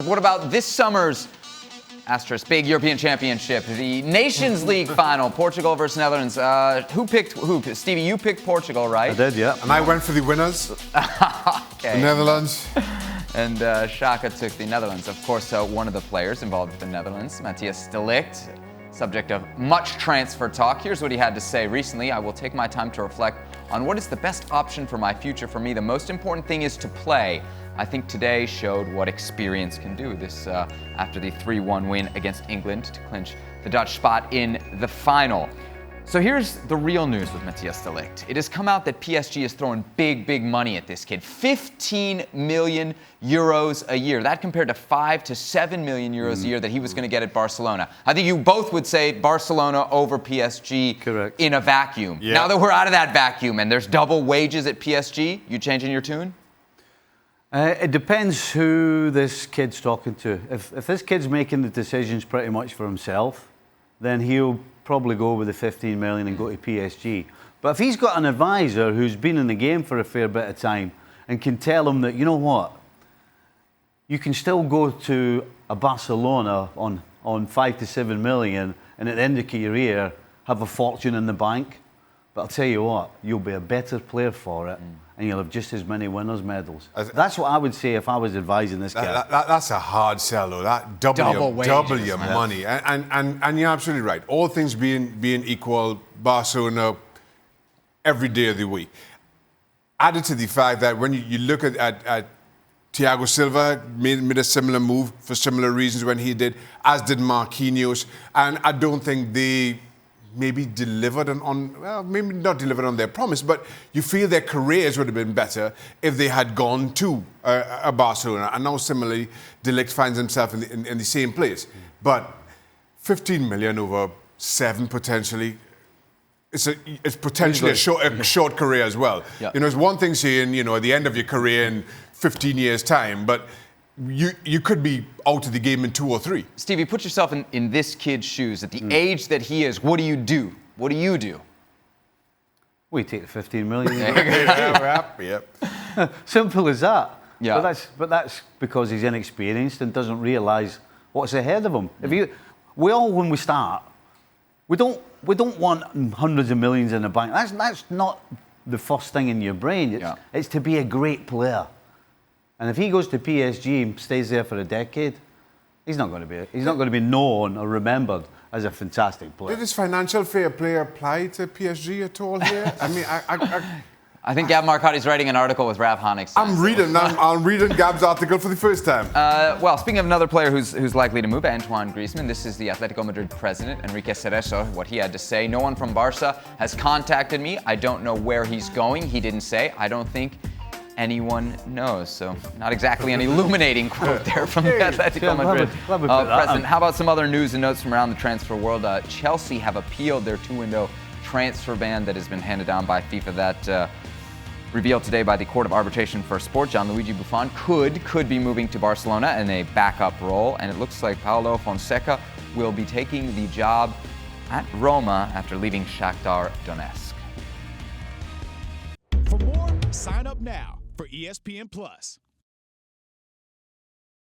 what about this summer's big European Championship, the Nations League final, Portugal versus Netherlands. Who picked who? Stevie, you picked Portugal, right? I did, yeah. And I went for the winners, okay. the Netherlands. And Shaka took the Netherlands. Of course, one of the players involved with the Netherlands, Matthijs de Ligt, subject of much transfer talk. Here's what he had to say recently. I will take my time to reflect on what is the best option for my future. For me, the most important thing is to play. I think today showed what experience can do. This after the 3-1 win against England to clinch the Dutch spot in the final. So here's the real news with Matthijs de Ligt. It has come out that PSG is throwing big money at this kid. 15 million euros a year. That compared to 5 to 7 million euros a year that he was going to get at Barcelona. I think you both would say Barcelona over PSG. Correct. In a vacuum. Yeah. Now that we're out of that vacuum and there's double wages at PSG, you changing your tune? It depends who this kid's talking to. If this kid's making the decisions pretty much for himself, then he'll probably go with the 15 million and go to PSG. But if he's got an advisor who's been in the game for a fair bit of time and can tell him that, you know what, you can still go to a Barcelona on 5 to 7 million and at the end of your career have a fortune in the bank. But I'll tell you what, you'll be a better player for it and you'll have just as many winners' medals. That's what I would say if I was advising this guy. That's a hard sell, though. That double your money. And you're absolutely right. All things being equal, Barcelona every day of the week. Added to the fact that when you look at Thiago Silva made a similar move for similar reasons when he did, as did Marquinhos. And I don't think they maybe delivered maybe not delivered on their promise, but you feel their careers would have been better if they had gone to a Barcelona. And now similarly, De Ligt finds himself in the same place. But 15 million over 7 potentially, it's potentially a short career as well. Yeah. You know, it's one thing saying, you know, at the end of your career in 15 years' time, but you could be out of the game in 2 or 3. Stevie, put yourself in this kid's shoes. At the age that he is, what do you do? What do you do? We take the 15 million. Yep. Simple as that. Yeah. But that's because he's inexperienced and doesn't realise what's ahead of him. We all, when we start, we don't want hundreds of millions in the bank. That's not the first thing in your brain. It's to be a great player. And if he goes to PSG and stays there for a decade, he's not going to be known or remembered as a fantastic player. Did this financial fair play apply to PSG at all here? I mean, I think Gab Marcotti's writing an article with Rav Honig's. I'm reading Gab's article for the first time. Well, speaking of another player who's likely to move, Antoine Griezmann, this is the Atletico Madrid president, Enrique Cerezo, what he had to say. No one from Barca has contacted me. I don't know where he's going. He didn't say. I don't think anyone knows. So not exactly an illuminating quote there from the Atletico Madrid president. How about some other news and notes from around the transfer world? Chelsea have appealed their 2-window transfer ban that has been handed down by FIFA. That revealed today by the Court of Arbitration for Sport. Gianluigi Buffon could be moving to Barcelona in a backup role, and it looks like Paulo Fonseca will be taking the job at Roma after leaving Shakhtar Donetsk. For more, sign up now for ESPN Plus.